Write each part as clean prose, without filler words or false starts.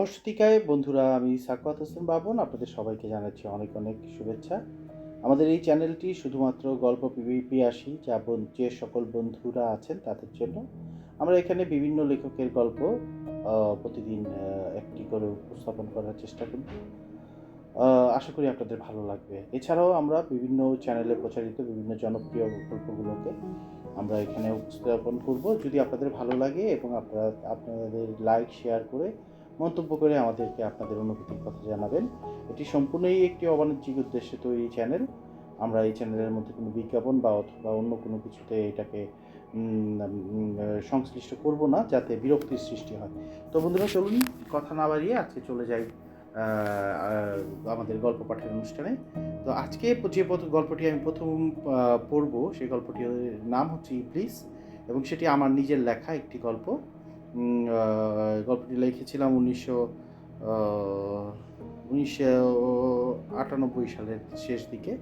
নমস্তিকায় বন্ধুরা, আমি সাখাওয়াত হোসেন বাবন আপনাদের সবাইকে জানাচ্ছি অনেক অনেক শুভেচ্ছা। আমাদের এই চ্যানেলটি শুধুমাত্র গল্প পিপাসী যে সকল বন্ধুরা আছেন তাদের জন্য। আমরা এখানে বিভিন্ন লেখকের গল্প প্রতিদিন একটি করে উপস্থাপন করার চেষ্টা করি। আশা করি আপনাদের ভালো লাগবে। এছাড়াও আমরা বিভিন্ন চ্যানেলে প্রচারিত বিভিন্ন জনপ্রিয় গল্পগুলোকে আমরা এখানে উপস্থাপন করব। যদি আপনাদের ভালো লাগে এবং আপনাদের লাইক, শেয়ার করে মন্তব্য করে আমাদেরকে আপনাদের অনুভূতির কথা জানাবেন। এটি সম্পূর্ণই একটি অবাণিজ্যিক উদ্দেশ্যে তৈরি চ্যানেল। আমরা এই চ্যানেলের মধ্যে কোনো বিজ্ঞাপন অথবা অন্য কোনো কিছুতে এটাকে সংশ্লিষ্ট করব না, যাতে বিরক্তির সৃষ্টি হয়। তো বন্ধুরা, চলুন কথা না বাড়িয়ে আজকে চলে যাই আমাদের গল্প পাঠের অনুষ্ঠানে। তো আজকে যে গল্পটি আমি প্রথম পড়ব, সেই গল্পটির নাম হচ্ছে ইবলিস, এবং সেটি আমার নিজের লেখা একটি গল্প। গল্পটি লিখেছিলাম 1998 সালের শেষ দিকে।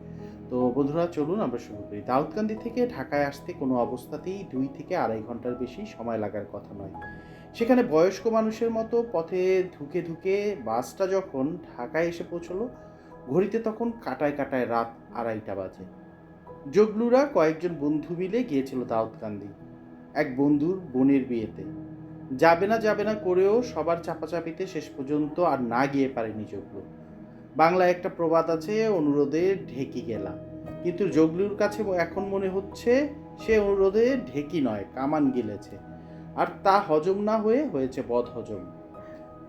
তো বন্ধুরা, চলুন আমরা শুরু করি। দাউদকান্দি থেকে ঢাকায় আসতে কোনো অবস্থাতেই 2 থেকে 2.5 ঘন্টার বেশি সময় লাগার কথা নয়। সেখানে বয়স্ক মানুষের মতো পথে ধুকে ধুকে বাসটা যখন ঢাকায় এসে পৌঁছলো, ঘড়িতে তখন কাটায় কাটায় রাত 2:30 বাজে। জগলুরা কয়েকজন বন্ধু মিলে গিয়েছিল দাউদকান্দি এক বন্ধুর বোনের বিয়েতে। যাবে না করেও সবার চাপাচাপিতে শেষ পর্যন্ত আর না গিয়ে পারেনি জগলু। বাংলায় একটা প্রবাদ আছে, অনুরোধে ঢেকি গেলা। কিন্তু জগলুর কাছে এখন মনে হচ্ছে সে অনুরোধে ঢেকি নয়, কামান গিলেছে। আর তা হজম না হয়েছে বদ হজম।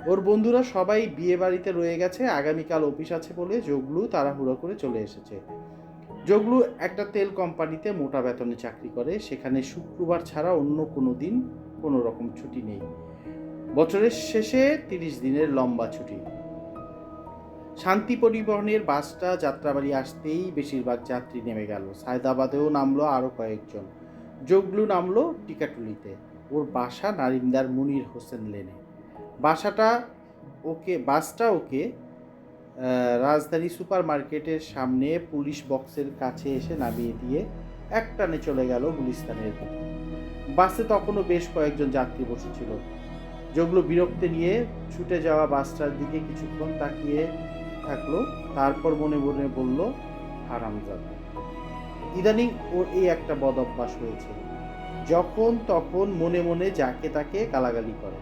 ওর বন্ধুরা সবাই বিয়ে বাড়িতে রয়ে গেছে, আগামীকাল অফিস আছে বলে জগলু তাড়াহুড়ো করে চলে এসেছে। জগলু একটা তেল কোম্পানিতে মোটা বেতনে চাকরি করে। সেখানে শুক্রবার ছাড়া অন্য কোনো দিন কোনো রকম ছুটি নেই। বছরের শেষে 30 দিনের লম্বা ছুটি। শান্তি পরিবহনের বাসটা যাত্রাবাড়ি আসতেই বেশিরভাগ যাত্রী নেমে গেল। সায়দাবাদেও নামলো আরও কয়েকজন। জগলু নামলো টিকাটুলিতে। ওর বাসা নারিন্দার মুনির হোসেন লেনে। বাসটা ওকে রাজধানী সুপার মার্কেটের সামনে পুলিশ বক্সের কাছে এসে নামিয়ে দিয়ে একটানে চলে গেল গুলিস্তানের দিকে। বাসে তখনও বেশ কয়েকজন যাত্রী বসেছিল। জগলু বিরক্তি নিয়ে ছুটে যাওয়া বাসটার দিকে কিছুক্ষণ তাকিয়ে থাকলো, তারপর মনে মনে বলল, হারামজাদা। ইদানিং ওর এই একটা বদ অভ্যাস হয়েছে, যখন তখন মনে মনে যাকে তাকে গালাগালি করে।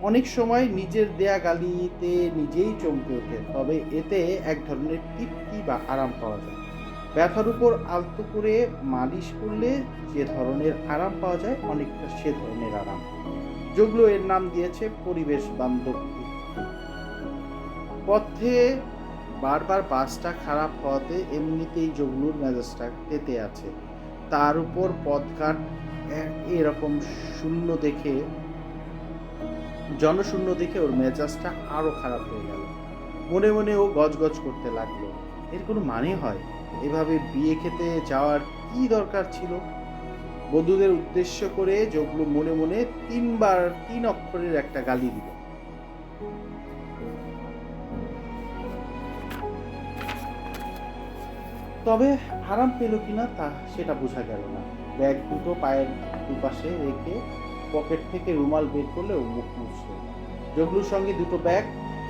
অনেক সময় নিজের দেয়া গালিতে নিজেই চমকে ওঠে, তবে এতে এক ধরনের তৃপ্তি বা আরাম পাওয়া যায়। ব্যথার উপর আলতো করে মালিশ করলে যে ধরনের আরাম পাওয়া যায়, অনেকটা সে ধরনের আরাম। জগলু এর নাম দিয়েছে পরিবেশ বান্ধব তৃপ্তি। পথে বারবার বাসটা খারাপ হওয়াতে এমনিতেই জগলুর মেজাজটা তেতে আছে। তার উপর পথঘাট এরকম জনশূন্য দেখে ওর মেজাজটা আরো খারাপ হয়ে গেল। মনে মনে ও গজগজ করতে লাগলো, এর কোনো মানে হয়? এভাবে বিয়ে খেতে যাওয়ার কি দরকার ছিল? বন্ধুদের উদ্দেশ্য করে জগলু মনে মনে 3 অক্ষরের একটা গালি দিল। তবে আরাম পেল কিনা সেটা বোঝা গেল না। ব্যাগ দুটো পায়ের দুপাশে রেখে পকেট থেকে রুমাল বের করলে ও মুখ মুছল। জগলুর সঙ্গে দুটো ব্যাগ,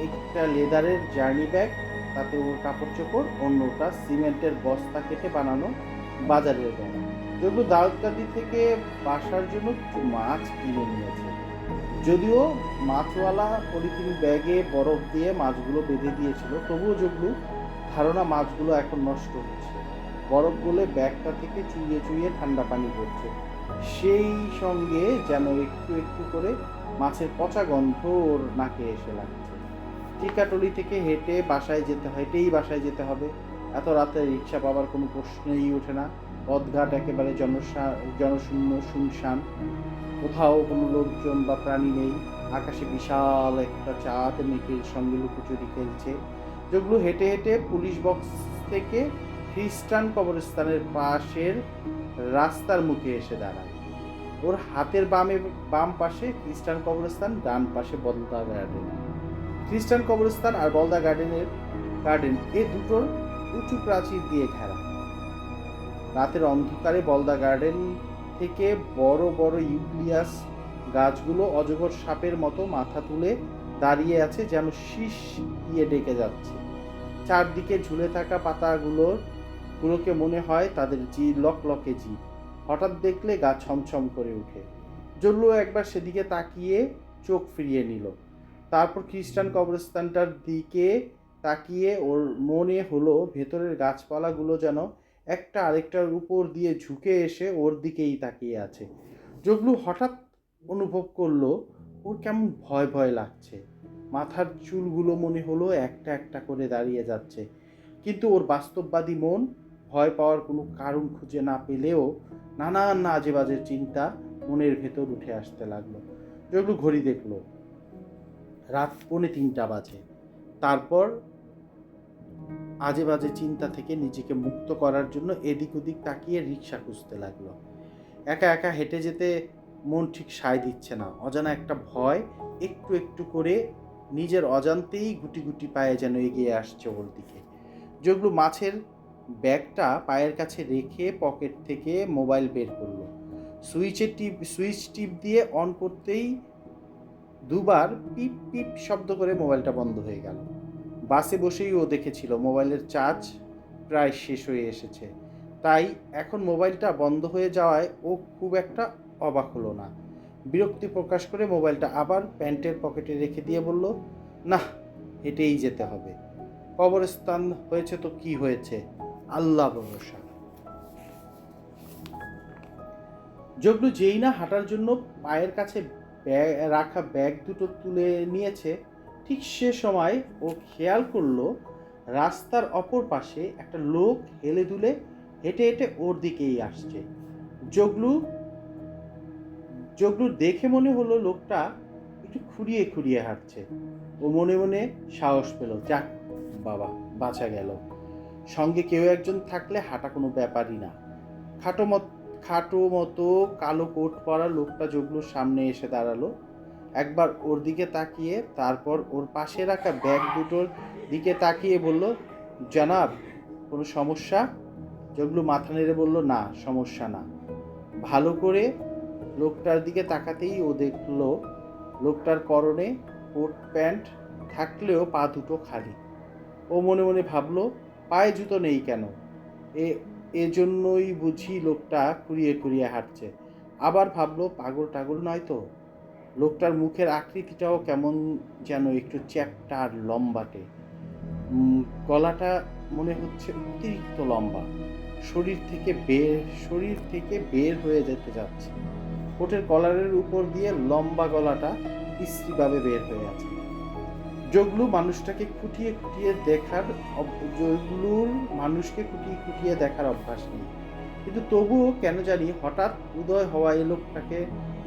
একটা লেদারের জার্নি ব্যাগ, তাতে ওর কাপড় চোপড়, অন্যটা সিমেন্টের বস্তা কেটে বানানো বাজারের ব্যাগ। জগলু দাউদকান্দি থেকে বাসার জন্য কিছু মাছ কিনে নিয়েছে। যদিও মাছওয়ালা পলিথিন ব্যাগে বরফ দিয়ে মাছগুলো বেঁধে দিয়েছিল, তবুও জগলু ধারণা মাছগুলো এখন নষ্ট হচ্ছে। বরফ গলে ব্যাগটা থেকে চুইয়ে চুইয়ে ঠান্ডা পানি পড়ছে। সেই সঙ্গে যেন একটু একটু করে মাছের পচা গন্ধ ওর নাকে এসে লাগছে। টিকাটলি থেকে হেঁটেই বাসায় যেতে হবে। এত রাতে রিক্সা পাবার কোনো প্রশ্নই ওঠে না। পথঘাট একেবারে জনশূন্য, শুনশান। কোথাও কোনো লোকজন বা প্রাণী নেই। আকাশে বিশাল একটা চাঁদ মেঘের সঙ্গে লুকোচুরি খেলছে। যেগুলো হেঁটে হেঁটে পুলিশ বক্স থেকে খ্রিস্টান কবরস্থানের পাশের রাস্তার মুখে এসে দাঁড়ায়। ওর হাতের বাম পাশে খ্রিস্টান কবরস্থান, ডান পাশে বলদা গার্ডেন। খ্রিস্টান কবরস্থান আর বলদা গার্ডেন এ দুটোর উঁচু প্রাচীর দিয়ে ঘেরা। রাতের অন্ধকারে বলদা গার্ডেন থেকে বড় বড় ইউক্লিয়াস গাছগুলো অজগর সাপের মতো মাথা তুলে দাঁড়িয়ে আছে, যেন শীষ দিয়ে ডেকে যাচ্ছে। চারদিকে ঝুলে থাকা পাতাগুলোকে মনে হয় তাদের লকলকে জীব। হঠাৎ দেখলে গা ছমছম করে ওঠে। জল্লু একবার সেদিকে তাকিয়ে চোখ ফিরিয়ে নিল। তারপর খ্রিস্টান কবরস্থানটার দিকে তাকিয়ে ওর মনে হলো ভেতরের গাছপালাগুলো যেন একটা আরেকটার উপর দিয়ে ঝুঁকে এসে ওর দিকেই তাকিয়ে আছে। জগলু হঠাৎ অনুভব করলো ওর কেমন ভয় ভয় লাগছে। মাথার চুলগুলো মনে হলো একটা একটা করে দাঁড়িয়ে যাচ্ছে। কিন্তু ওর বাস্তববাদী মন ভয় পাওয়ার কোনো কারণ খুঁজে না পেলেও নানান আজে বাজে চিন্তা মনের ভেতর উঠে আসতে লাগলো। জগলু ঘড়ি দেখলো, রাত 2:45 বাজে। তারপর আজে বাজে চিন্তা থেকে নিজেকে মুক্ত করার জন্য এদিক ওদিক তাকিয়ে রিক্সা খুঁজতে লাগলো। একা একা হেঁটে যেতে মন ঠিক সায় দিচ্ছে না। অজানা একটা ভয় একটু একটু করে নিজের অজান্তেই গুটি গুটি পায়ে যেন এগিয়ে আসছে ওর দিকে। জগলু মাছের ব্যাগটা পায়ের কাছে রেখে পকেট থেকে মোবাইল বের করলো। সুইচ টিপ দিয়ে অন করতেই দুবার পিপ পিপ শব্দ করে মোবাইলটা বন্ধ হয়ে গেল। বাসে বসেই ও দেখেছিল মোবাইলের চার্জ প্রায় শেষ হয়ে এসেছে, তাই এখন মোবাইলটা বন্ধ হয়ে যাওয়ায় ও খুব একটা অবাক হলো না। বিরক্তি প্রকাশ করে মোবাইলটা আবার প্যান্টের পকেটে রেখে দিয়ে বলল, না, হেঁটেই যেতে হবে। কবরস্থান হয়েছে তো কি হয়েছে, আল্লাহ ভরসা। জগলু যেই না হাঁটার জন্য পায়ের কাছে রাখা ব্যাগ দুটো তুলে নিয়েছে, ঠিক সে সময় ও খেয়াল করলো রাস্তার অপর পাশে একটা লোক হেলে দুলে হেঁটে হেঁটে ওর দিকেই আসছে। জগলু দেখে মনে হলো লোকটা একটু খুঁড়িয়ে খুঁড়িয়ে হাঁটছে। ও মনে মনে সাহস পেল, যাক বাবা, বাঁচা গেল। সঙ্গে কেউ একজন থাকলে হাঁটা কোনো ব্যাপারই না। খাটো মতো কালো কোট পরা লোকটা জগলুর সামনে এসে দাঁড়ালো। একবার ওর দিকে তাকিয়ে তারপর ওর পাশে রাখা ব্যাগ দুটোর দিকে তাকিয়ে বলল, জনাব, কোনো সমস্যা? জগলু মাথা নেড়ে বলল, না, সমস্যা না। ভালো করে লোকটার দিকে তাকাতেই ও দেখলো লোকটার পরনে কোট প্যান্ট থাকলেও পা দুটো খালি। ও মনে মনে ভাবলো, পায়ে জুতো নেই কেন? এজন্যই বুঝি লোকটা খুঁড়িয়ে খুঁড়িয়ে হাঁটছে। আবার ভাবলো, পাগল টাগল নয় তো। লোকটার মুখের আকৃতিটাও কেমন যেন একটু চ্যাপ্টা আর লম্বাটে। গলাটা মনে হচ্ছে অতিরিক্ত লম্বা, শরীর থেকে বের হয়ে যেতে যাচ্ছে। কোটের কলারের উপর দিয়ে লম্বা গলাটা বিশ্রীভাবে বের হয়ে আছে। জগলুর মানুষকে খুঁটিয়ে খুঁটিয়ে দেখার অভ্যাস নেই, কিন্তু তবুও কেন জানি হঠাৎ উদয় হওয়া এই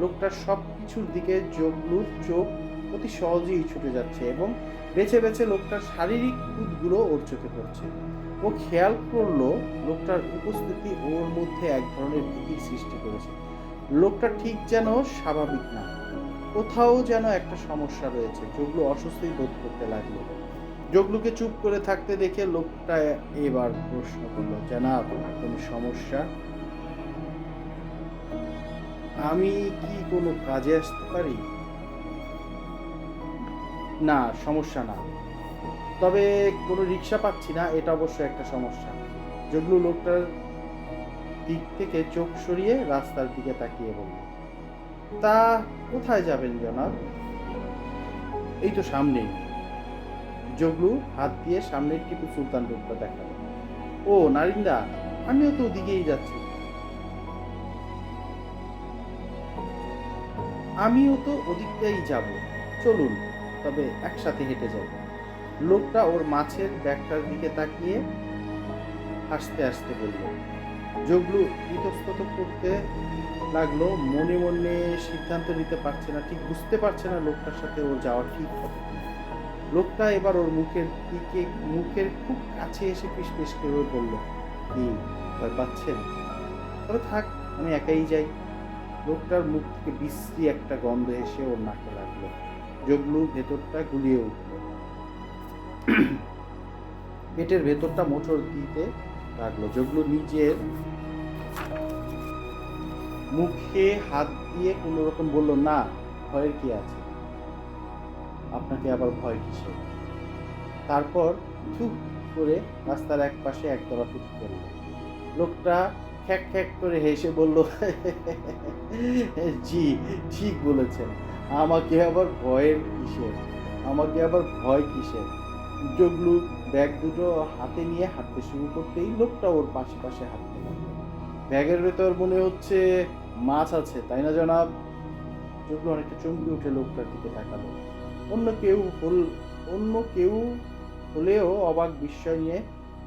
লোকটার সব কিছুর দিকে জগলুর চোখ অতি সহজেই ছুটে যাচ্ছে এবং বেছে বেছে লোকটার শারীরিক খুঁতগুলো ওর চোখে পড়ছে। ও খেয়াল করলো লোকটার উপস্থিতি ওর মধ্যে এক ধরনের ভীতির সৃষ্টি করেছে। লোকটা ঠিক যেন স্বাভাবিক না, কোথাও যেন একটা সমস্যা রয়েছে। জগলু অস্বস্তি বোধ করতে লাগলো। জগলুকে চুপ করে থাকতে দেখে লোকটা এবার প্রশ্ন করলো, জানাব, কোনো সমস্যা? আমি কি কোনো কাজে আসতে পারি? না, সমস্যা না, তবে কোনো রিক্সা পাচ্ছি না, এটা অবশ্য একটা সমস্যা। জগলু লোকটার দিক থেকে চোখ সরিয়ে রাস্তার দিকে তাকিয়ে বলল, তা কোথায় যাবেন জনাব? এই তো সামনেই। জগলু হাত দিয়ে সামনের টিপু সুলতান রোডটা দেখালো। ও নারিন্দা, আমিও তো ওদিকেই যাচ্ছি। আমিও তো ওদিকটাই যাব, চলুন তবে একসাথে হেঁটে যাই। লোকটা ওর মাছের ব্যাগটার দিকে তাকিয়ে হাসতে হাসতে বলল। জগলু ইতস্তত করতে লাগলো, মনে মনে সিদ্ধান্ত নিতে পারছে না, ঠিক বুঝতে পারছে না লোকটার সাথে ওর যাওয়া ঠিক হবে। লোকটা এবার ওর মুখের খুব কাছে এসে ফিসফিস করে বলল, কি ভয় পাচ্ছেন? তবে থাক, আমি একাই যাই। লোকটার মুখ থেকে বিশ্রী একটা গন্ধ এসে ওর নাকে লাগলো। জগলু ভেতরটা গুলিয়ে উঠল। পেটের ভেতরটা মোচড় দিতে লাগলো। জগলু নিজের মুখে হাত দিয়ে কোনো রকম বলল, না, ভয়ের কি আছে? আপনাকে আবার ভয় কিসের? তারপর থুপ করে রাস্তার এক পাশে একতলা থুতু করল। লোকটা খ্যাঁক খ্যাঁক করে হেসে বলল, জি, ঠিক বলেছেন। আমাকে আবার ভয়ের কিসের? আমাকে আবার ভয় কিসের? জগলু ব্যাগ দুটো হাতে নিয়ে হাঁটতে শুরু করতেই লোকটা ওর পাশে পাশে হাঁটতে লাগলো। ব্যাগের ভেতর মনে হচ্ছে মাছ আছে, তাই না জনাব? জগলু অনেকটা চমকে উঠে লোকটার দিকে তাকালো। অন্য কেউ অন্য কেউ হলেও অবাক বিস্ময় নিয়ে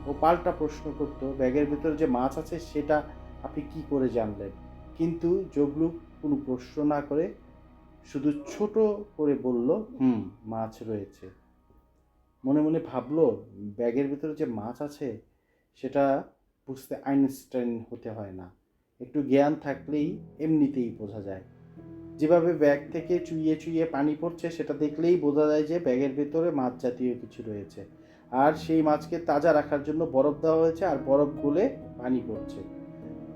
ও পাল্টা প্রশ্ন করতো, ব্যাগের ভেতর যে মাছ আছে সেটা আপনি কি করে জানলেন? কিন্তু জগলু কোনো প্রশ্ন না করে শুধু ছোট করে বলল, মাছ রয়েছে। মনে মনে ভাবলো, ব্যাগের ভেতরে যে মাছ আছে সেটা বুঝতে আইনস্টাইন হতে হয় না, একটু জ্ঞান থাকলেই এমনিতেই বোঝা যায়। যেভাবে ব্যাগ থেকে চুইয়ে চুইয়ে পানি পড়ছে সেটা দেখলেই বোঝা যায় যে ব্যাগের ভেতরে মাছ জাতীয় কিছু রয়েছে, আর সেই মাছকে তাজা রাখার জন্য বরফ দেওয়া হয়েছে, আর বরফ গলে পানি পড়ছে।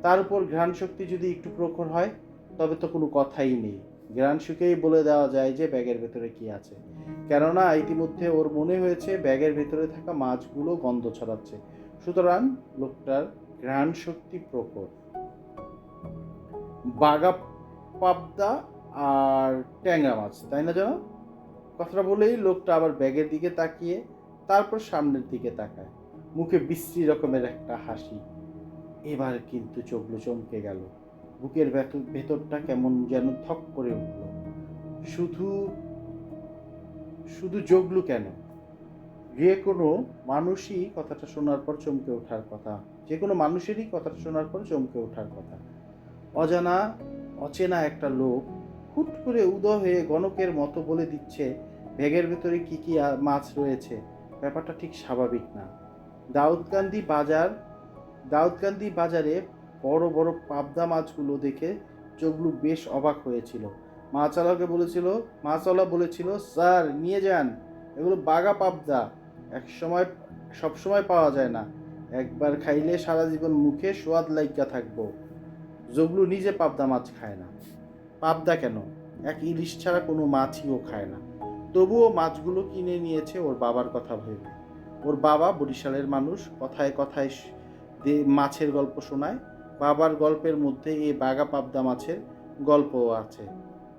তার উপর ঘ্রাণ শক্তি যদি একটু প্রখর হয় তবে তো কোনো কথাই নেই, ঘ্রাণ শুকেই বলে দেওয়া যায় যে ব্যাগের ভেতরে কি আছে। কেননা ইতিমধ্যে ওর মনে হয়েছে ব্যাগের ভেতরে থাকা মাছগুলো গন্ধ ছড়াচ্ছে, সুতরাং লোকটার ঘ্রাণ শক্তি প্রখর। বাগা পাবদা আর ট্যাংরা মাছ, তাই না জানো? কথাটা বলেই লোকটা আবার ব্যাগের দিকে তাকিয়ে তারপর সামনের দিকে তাকায়, মুখে বিশ্রী রকমের একটা হাসি। এবার কিন্তু চোখগুলো চমকে গেল, বুকের ভেতরটা কেমন যেন থক করে উঠল। শুধু শুধু জগলু কেন, যে কোনো মানুষই কথাটা শোনার পর চমকে ওঠার কথা, যে কোনো মানুষেরই কথাটা শোনার পর চমকে ওঠার কথা। অচেনা একটা লোক হুট করে উদয় হয়ে গণকের মতো বলে দিচ্ছে ব্যাগের ভেতরে কি কি মাছ রয়েছে, ব্যাপারটা ঠিক স্বাভাবিক না। দাউদকান্দি বাজারে বড় বড় পাবদা মাছগুলো দেখে চোখগুলো বেশ অবাক হয়েছিল। মাছওয়ালা বলেছিল, স্যার নিয়ে যান, এগুলো বাগা পাবদা, সবসময় পাওয়া যায় না, একবার খাইলে সারা জীবন মুখে সোয়াদ লাইগা থাকবো। জগলু নিজে পাবদা মাছ খায় না। পাবদা কেন, এক ইলিশ ছাড়া কোনো মাছই ও খায় না। তবুও মাছগুলো কিনে নিয়েছে ওর বাবার কথা ভেবে। ওর বাবা বরিশালের মানুষ, কথায় কথায় মাছের গল্প শোনায়। বাবার গল্পের মধ্যে এই বাগা পাবদা মাছের গল্পও আছে।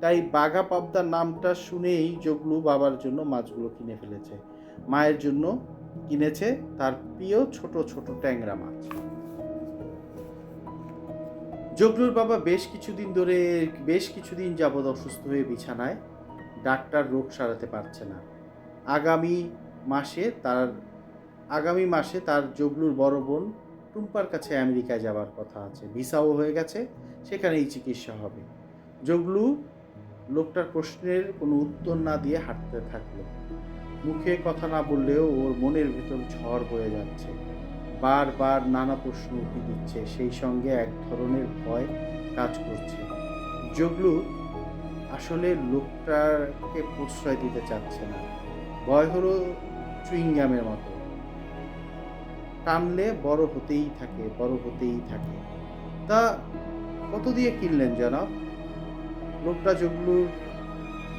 তাই বাগা পাবদা নামটা শুনেই জগলু বাবার জন্য মাছগুলো কিনে ফেলেছে। মায়ের জন্য কিনেছে তার প্রিয় ছোট ছোট ট্যাংরা মাছ। জগলুর বাবা বেশ কিছুদিন যাবৎ অসুস্থ হয়ে বিছানায়, ডাক্তার রোগ সারাতে পারছে না। আগামী মাসে তার জগলুর বড় বোন টুম্পার কাছে আমেরিকায় যাওয়ার কথা আছে, ভিসাও হয়ে গেছে, সেখানেই চিকিৎসা হবে। জগলু লোকটার প্রশ্নের কোনো উত্তর না দিয়ে হাঁটতে থাকলো। মুখে কথা না বললেও ওর মনের ভেতর ঝড় বয়ে যাচ্ছে, বারবার নানা প্রশ্ন উঠে দিচ্ছে, সেই সঙ্গে এক ধরনের ভয় কাজ করছে। জগলু আসলে লোকটাকে প্রশ্রয় দিতে চাচ্ছে না। ভয় হলো চুইংগামের মতো, টানলে বড় হতেই থাকে। তা কত দিয়ে কিনলেন জনাব? লোকটা জগলুর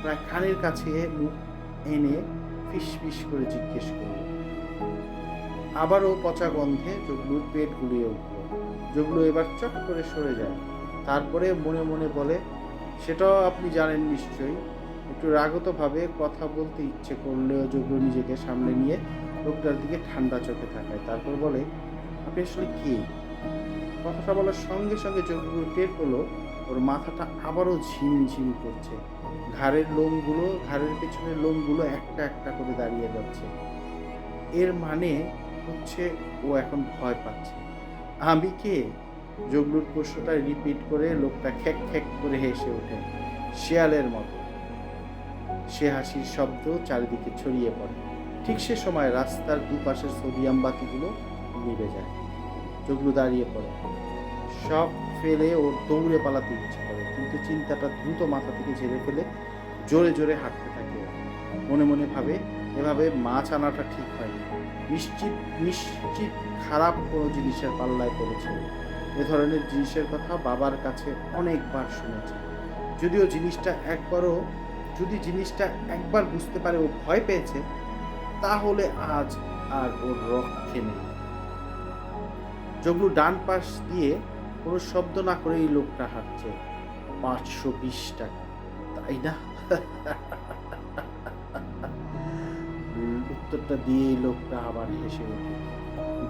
প্রায় কানের কাছে মুখ এনে ফিস ফিস করে জিজ্ঞেস করল। আবারও পচা গন্ধে জগলুর পেট গুলিয়ে উঠল। জগলু এবার চট করে সরে যায়, তারপরে মনে মনে বলে, সেটাও আপনি জানেন নিশ্চয়ই। একটু রাগতভাবে কথা বলতে ইচ্ছে করলেও জগলু নিজেকে সামলে নিয়ে লোকটার দিকে ঠান্ডা চোখে তাকায়, তারপর বলে, আপনি আসলে কে? কথাটা বলার সঙ্গে সঙ্গে জগলু টের পেলো ওর মাথাটা আবারও ঝিমঝিম করছে, ঘাড়ের পেছনের লোমগুলো একটা একটা করে দাঁড়িয়ে যাচ্ছে। এর মানে হচ্ছে ও এখন ভয় পাচ্ছে। আমি কে? জগলুর প্রশ্নটা রিপিট করে লোকটা খ্যাক খ্যাক করে হেসে ওঠে, শেয়ালের মতো। সে হাসির শব্দ চারিদিকে ছড়িয়ে পড়ে। ঠিক সে সময় রাস্তার দুপাশের সোডিয়াম বাতিগুলো নিভে যায়। জগলু দাঁড়িয়ে পড়ে, সব ফেলে ওর দৌড়ে পালাতে ইচ্ছে করে, কিন্তু চিন্তাটা দ্রুত মাথা থেকে ঝেড়ে ফেলে জোরে জোরে হাঁটতে থাকে। মনে মনে ভাবে, এভাবে মাছ আনাটা ঠিক হয়নি, নিশ্চিত খারাপ কোনো জিনিসের পাল্লায় পড়েছে। এ ধরনের জিনিসের কথা বাবার কাছে অনেকবার শুনেছে, যদিও জিনিসটা একবারও যদি জিনিসটা একবার বুঝতে পারে ও ভয় পেয়েছে, তাহলে আজ আর ওর রক্ষে নেই। জগলু ডান পাশ দিয়ে কোনো শব্দ না করে এই লোকটা হাঁটছে। 520 টাকা, তাই না? উত্তরটা দিয়ে এই লোকটা আবার হেসে ওঠে।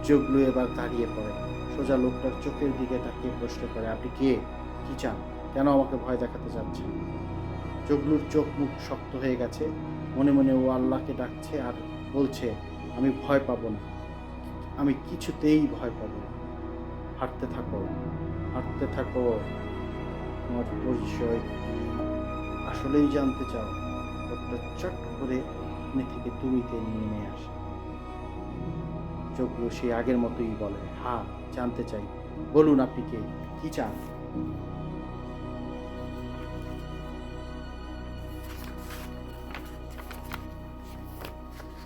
জগলু এবার দাঁড়িয়ে পড়ে, সোজা লোকটার চোখের দিকে তাকিয়ে প্রশ্ন করে, আপনি কে? কি চান? কেন আমাকে ভয় দেখাতে চাচ্ছেন? জগলুর চোখ মুখ শক্ত হয়ে গেছে। মনে মনে ও আল্লাহকে ডাকছে আর বলছে, আমি ভয় পাবো না, আমি কিছুতেই ভয় পাবো না। হাঁটতে থাকো, হাঁটতে থাকো। তোমার পরিচয় আসলেই জানতে চাও? লোকটা চট করে থেকে তুমিতে নেমে আসে। জগলু সে আগের মতোই বলে, হ্যাঁ জানতে চাই, বলুন আপনি কে, কি চান?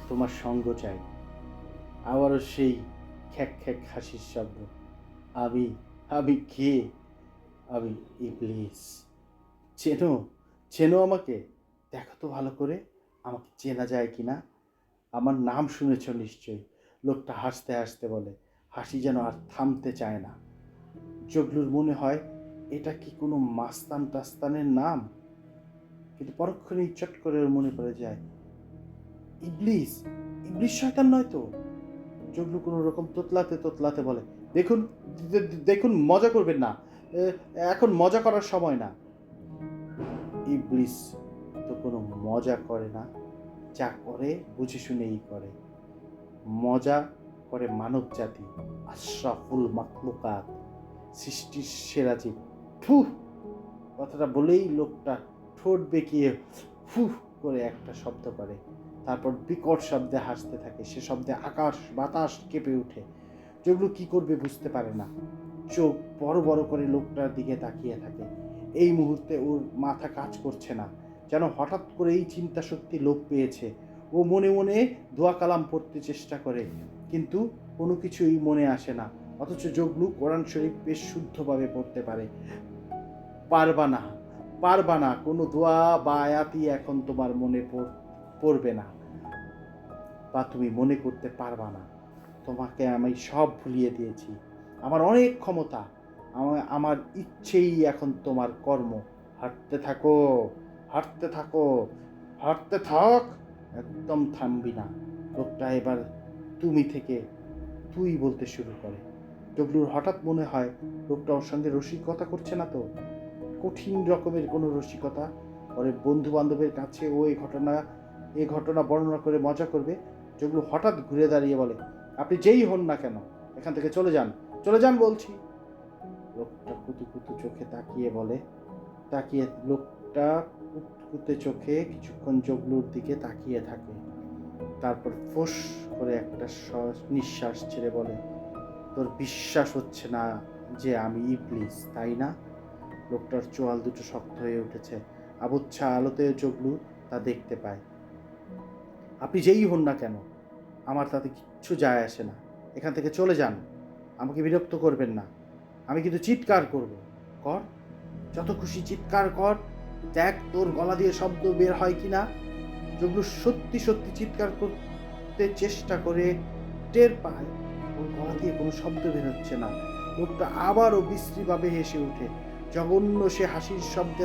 তোমার সঙ্গ চাই। আবারও সেই খ্যাক খ্যাক হাসির শব্দ। আমি আমি কে? আমি ইবলিস। চেনো? চেনো আমাকে? দেখো তো ভালো করে, আমাকে চেনা যায় কিনা। আমার নাম শুনেছ নিশ্চয়ই। লোকটা হাসতে হাসতে বলে, হাসি যেন আর থামতে চায় না। জগলুর মনে হয় এটা কি কোনো মাস্তান টাস্তানের নাম, কিন্তু পরক্ষণেই চট করে ওর মনে পড়ে যায়, ইবলিস, ইবলিস শয়তান নয় তো? জগলু কোনো রকম তোতলাতে তোতলাতে বলে, দেখুন দেখুন, মজা করবেন না, এখন মজা করার সময় না। ইবলিস তো কোনো মজা করে না, যা করে বুঝে শুনেই করে। মজা করে মানব জাতি, আশরাফুল মাখলুকাত, সৃষ্টির সেরা জীব। ফু, কথাটা বলেই লোকটা ঠোঁট বেঁকিয়ে ফু করে একটা শব্দ করে, তারপর বিকট শব্দে হাসতে থাকে। সে শব্দে আকাশ বাতাস কেঁপে ওঠে। জগলু কি করবে বুঝতে পারে না, চোখ বড় বড় করে লোকটার দিকে তাকিয়ে থাকে। এই মুহূর্তে ওর মাথা কাজ করছে না, যেন হঠাৎ করে এই চিন্তা শক্তি লোপ পেয়েছে। ও মনে মনে দোয়া কালাম পড়তে চেষ্টা করে, কিন্তু কোনো কিছুই মনে আসে না। অথচ জগলু কোরআন শরীফ বেশ শুদ্ধভাবে পড়তে পারে। পারবা না, পারবা না, কোনো দোয়া বা আয়াতই এখন তোমার মনে পড়বে না, বা তুমি মনে করতে পারবা না। তোমাকে আমি সব ভুলিয়ে দিয়েছি। আমার অনেক ক্ষমতা, আমার ইচ্ছেই এখন তোমার কর্ম। হাঁটতে থাকো, হাঁটতে থাকো, হাঁটতে থাক, একদম থামবি না। লোকটা এবার তুমি থেকে তুই বলতে শুরু করে। ডবলুর হঠাৎ মনে হয় লোকটা ওর সঙ্গে রসিকতা করছে না তো, কঠিন রকমের কোনো রসিকতা। পরে বন্ধু বান্ধবের কাছে ও এ ঘটনা বর্ণনা করে মজা করবে। যেগুলো হঠাৎ ঘুরে দাঁড়িয়ে বলে, আপনি যেই হন না কেন এখান থেকে চলে যান, চলে যান বলছি। লোকটা কুতু কুতু চোখে তাকিয়ে বলে, তাকিয়ে লোকটা কুতকুতে চোখে কিছুক্ষণ জগলুর দিকে তাকিয়ে থাকে। তারপর ফোঁস করে একটা নিঃশ্বাস ছেড়ে বলে, তোর বিশ্বাস হচ্ছে না যে আমি ইবলিস, তাই না? লোকটার চোয়াল দুটো শক্ত হয়ে উঠেছে। আবচ্ছা আলোতে জগলু তা দেখতে পায়। আপনি যেই হন না কেন আমার তাতে কিচ্ছু যায় আসে না, এখান থেকে চলে যান, আমাকে বিরক্ত করবেন না। আমি কিন্তু চিৎকার করব, কর, যত খুশি চিৎকার কর, দেখ তোর গলা দিয়ে শব্দ বের হয় কিনা। জগলু সত্যি সত্যি চিৎকার করতে চেষ্টা করে টের পায় ওর গলা দিয়ে কোনো শব্দ বের হচ্ছে না। লোকটা আবারও বিশ্রীভাবে হেসে ওঠে। জঘন্য সে হাসির শব্দে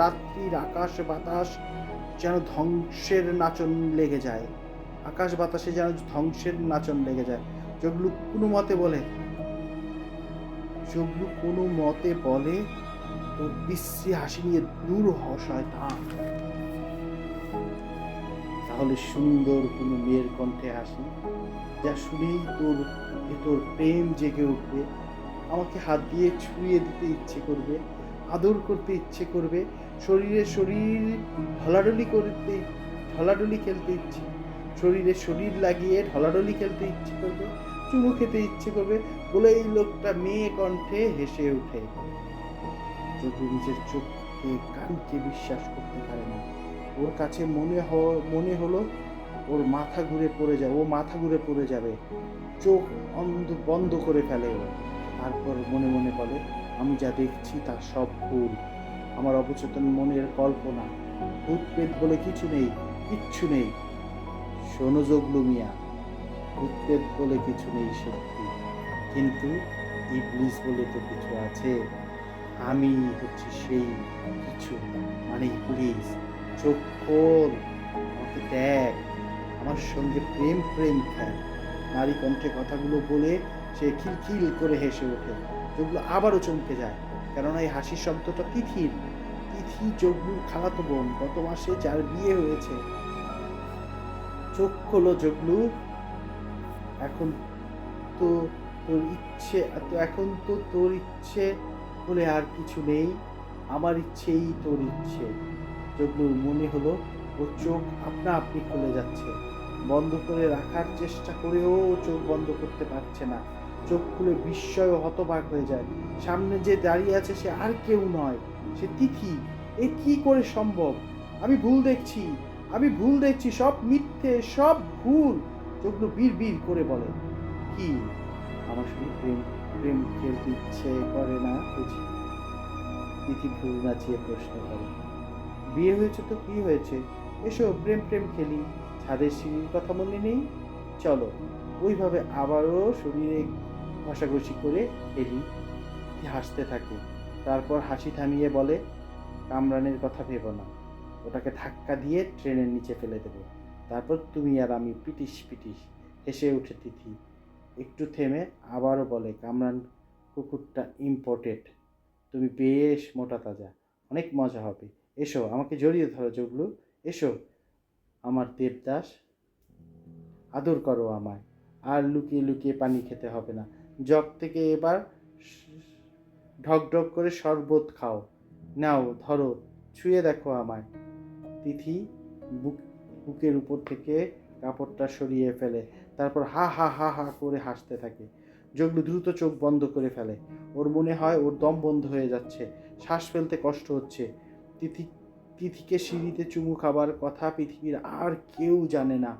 রাত্রির আকাশ বাতাস যেন ধ্বংসের নাচন লেগে যায়। আকাশ বাতাসে যেন ধ্বংসের নাচন লেগে যায়। জগলু কোনো মতে বলে, তোর বিশ্রী হাসি নিয়ে দূর হ শয়তান। তাহলে সুন্দর কোনো মেয়ের কণ্ঠে হাসি, যা শুনেই তোর ভেতর প্রেম জেগে উঠবে, আমাকে হাত দিয়ে ছুঁয়ে দিতে ইচ্ছে করবে, আদর করতে ইচ্ছে করবে, শরীরে শরীর ঢলাঢলি খেলতে ইচ্ছে, শরীরে শরীর লাগিয়ে ঢলাঢলি খেলতে ইচ্ছে করবে, চুমু খেতে ইচ্ছে করবে বলে এই লোকটা মেয়ে কণ্ঠে হেসে ওঠে। যোগী নিজের চোখকে কানকে বিশ্বাস করতে পারে না। ওর কাছে মনে হলো ওর মাথা ঘুরে পড়ে যাবে। চোখ বন্ধ করে ফেলে ও। তারপর মনে মনে বলে, আমি যা দেখছি তা সব ভুল, আমার অবচেতন মনের কল্পনা। ভূত পেট বলে কিছু নেই, কিচ্ছু নেই। শোনো জগলু মিয়া, ভূত পেট বলে কিছু নেই সত্যি, কিন্তু ইবলিস বলে তো কিছু আছে। আমি হচ্ছি সেই কিছু, মানে ইবলিস। চোখ খোল, আমাকে দেখ, আমার সঙ্গে প্রেম প্রেম খেল। নারী কণ্ঠে কথাগুলো বলে সে খিলখিল করে হেসে ওঠে। যেগুলো আবারও চমকে যায়, কেননা এই হাসির শব্দটা তিথির। তিথি জগলুর খালাতো বোন, গত মাসে যার বিয়ে হয়েছে। চোখ খোলো জগলু, এখন তো এখন তো তোর ইচ্ছে বলে আর কিছু নেই, আমার ইচ্ছেই তোর ইচ্ছে। জগলুর মনে হলো ওর চোখ আপনা আপনি খুলে যাচ্ছে। বন্ধ করে রাখার চেষ্টা করেও চোখ বন্ধ করতে পারছে না। চোখ খুলে বিস্ময় ও হতবাক হয়ে যায়। সামনে যে দাঁড়িয়ে আছে সে আর কেউ নয়, সে তিথি। এ কি করে সম্ভব? আমি ভুল দেখছি, আমি ভুল দেখছি, সব মিথ্যে, সব ভুল। জগলু বীর বীর করে বলে, কি আমার সঙ্গে প্রেম প্রেম খেলতে ইচ্ছে করে না বুঝি? তিথি ভুল নাচিয়ে প্রশ্ন করে। বিয়ে হয়েছে তো কি হয়েছে, এসো প্রেম প্রেম খেলি। ছাদের সিঁড়ির কথা মনে নেই? চলো। ওইভাবে আবারও শরীরে ঘষাঘষি করে খেলি। হাসতে থাকে, তারপর হাসি থামিয়ে বলে, কামরানের কথা ভেবো না, ওটাকে ধাক্কা দিয়ে ট্রেনের নিচে ফেলে দেবো, তারপর তুমি আর আমি পিটিস পিটিস। হেসে উঠে তিথি, একটু থেমে আবারও বলে, কামরান কুকুরটা ইম্পোর্টেড, তুমি বেশ মোটা তাজা, অনেক মজা হবে। এসো, আমাকে জড়িয়ে ধরো জগলু, এসো আমার দেবদাস, আদর করো আমায়। আর লুকিয়ে লুকিয়ে পানি খেতে হবে না, জগ থেকে এবার ঢক ঢক করে শরবত খাও। নাও ধরো, ছুঁয়ে দেখো আমায়। তিথি বুকের উপর থেকে কাপড়টা সরিয়ে ফেলে, তারপর হা হা হা হা করে হাসতে থাকে। জগলু দ্রুত চোখ বন্ধ করে ফেলে। ওর মনে হয় ওর দম বন্ধ হয়ে যাচ্ছে, শ্বাস ফেলতে কষ্ট হচ্ছে। তিথিকে সিঁড়িতে চুমু খাবার কথা পৃথিবীর আর কেউ জানে না।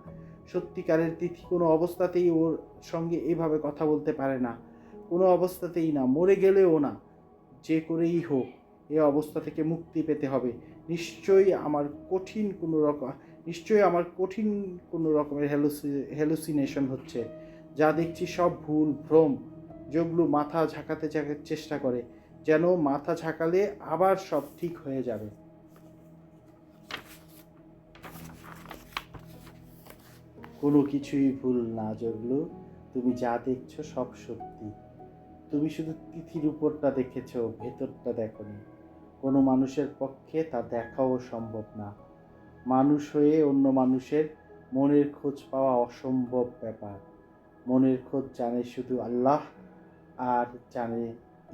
সত্যিকারের তিথি কোনো অবস্থাতেই ওর সঙ্গে এভাবে কথা বলতে পারে না, কোনো অবস্থাতেই না, মরে গেলেও না। যে করেই হোক এ অবস্থা থেকে মুক্তি পেতে হবে। নিশ্চয়ই আমার কঠিন কোনো রকমের হ্যালুসিনেশন হচ্ছে। যা দেখছি সব ভুল ভ্রম। জগলু মাথা ঝাঁকাতে চেষ্টা করে, যেন মাথা ঝাঁকালে আবার সব ঠিক হয়ে যাবে। কোনো কিছুই ভুল না জগলু, তুমি যা দেখছো সব সত্যি। তুমি শুধু তিথির উপরটা দেখেছ, ভেতরটা দেখোনি। কোনো মানুষের পক্ষে তা দেখাও সম্ভব না। মানুষ হয়ে অন্য মানুষের মনের খোঁজ পাওয়া অসম্ভব ব্যাপার। মনের খোঁজ জানে শুধু আল্লাহ, আর জানে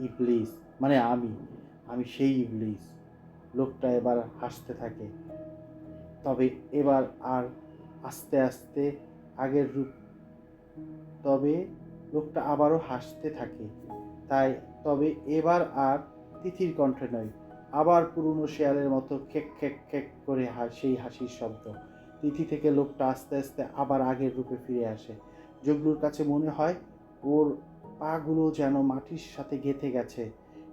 ইবলিস, মানে আমি সেই ইবলিস। লোকটা এবার হাসতে থাকে, তবে এবার আর আস্তে আস্তে আগের রূপ তবে লোকটা আবারও হাসতে থাকে, তবে এবার আর তিথির কণ্ঠে নয়, আবার পুরনো শেয়ালের মতো খেক খেক খেক করে সেই হাসির শব্দ। তিথি থেকে লোকটা আস্তে আস্তে আবার আগের রূপে ফিরে আসে। জগলুর কাছে মনে হয় ওর পাগুলো যেন মাটির সাথে গেঁথে গেছে,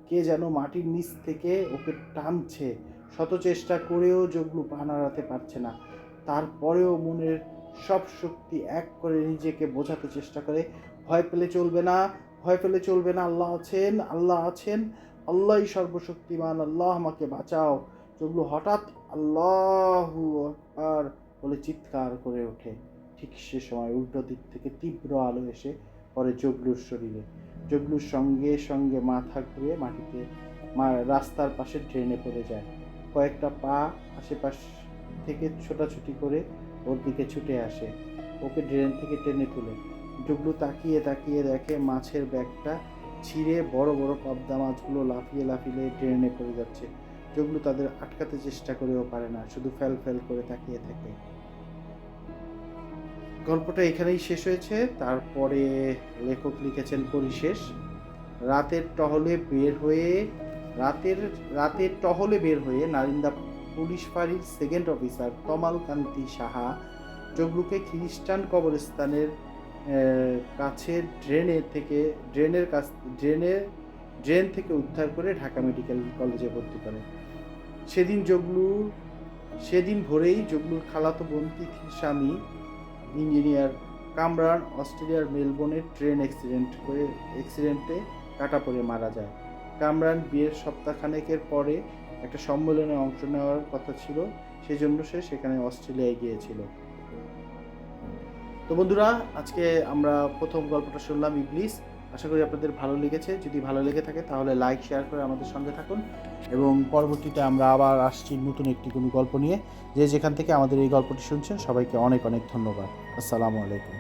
কে যেন মাটির নিচ থেকে ওকে টানছে। শত চেষ্টা করেও জগলু পা নাড়াতে পারছে না। তারপরেও মনের সব শক্তি এক করে নিজেকে বোঝাতে চেষ্টা করে, ভয় পেলে চলবে না, ভয় পেলে চলবে না, আল্লাহ আছেন, আল্লাহ আছেন, আল্লাহই সর্বশক্তিমান, আল্লাহ আমাকে বাঁচাও। জগলু হঠাৎ আল্লাহু আকবার বলে চিৎকার করে ওঠে। ঠিক সে সময় উল্টো দিক থেকে তীব্র আলো এসে পড়ে জগলুর শরীরে। জগলুর সঙ্গে সঙ্গে মাথা ঘুরে মাটিতে রাস্তার পাশে ড্রেনে পড়ে যায়। কয়েকটা পা আশেপাশ থেকে ছোটাছুটি করে ওর দিকে ছুটে আসে, ওকে ড্রেন থেকে টেনে তুলে। জগলু তাকিয়ে তাকিয়ে দেখে মাছের ব্যাগটা ছিঁড়ে বড় বড় পাবদা মাছগুলো লাফিয়ে লাফিয়ে ড্রেনে পড়ে যাচ্ছে। জগলু তাদের আটকাতে চেষ্টা করেও পারে না, শুধু ফেল ফেল করে তাকিয়ে থাকে। গল্পটা এখানেই শেষ হয়েছে। তারপরে লেখক লিখেছেন পরিশেষ। রাতের টহলে বের হয়ে নারিন্দা পুলিশ ফাঁড়ির সেকেন্ড অফিসার তমাল কান্তি সাহা জগলুকে খ্রিস্টান কবরস্থানের কাছে ড্রেন থেকে উদ্ধার করে ঢাকা মেডিকেল কলেজে ভর্তি করে। সেদিন জগলুর সেদিন ভোরেই জগলুর খালাতো বোন তিথির স্বামী ইঞ্জিনিয়ার কামরান অস্ট্রেলিয়ার মেলবোর্নে ট্রেন অ্যাক্সিডেন্টে কাটা পড়ে মারা যায়। কামরান বিয়ের সপ্তাহখানেকের পরে একটা সম্মেলনে অংশ নেওয়ার কথা ছিল, সেজন্য সে সেখানে অস্ট্রেলিয়ায় গিয়েছিল। তো বন্ধুরা, আজকে আমরা প্রথম গল্পটা শুনলাম ইবলিস। আশা করি আপনাদের ভালো লেগেছে। যদি ভালো লেগে থাকে তাহলে লাইক শেয়ার করে আমাদের সঙ্গে থাকুন, এবং পরবর্তীতে আমরা আবার আসছি নতুন একটি কোনো গল্প নিয়ে। যে যেখান থেকে আমাদের এই গল্পটি শুনছেন সবাইকে অনেক অনেক ধন্যবাদ। আসসালামু আলাইকুম।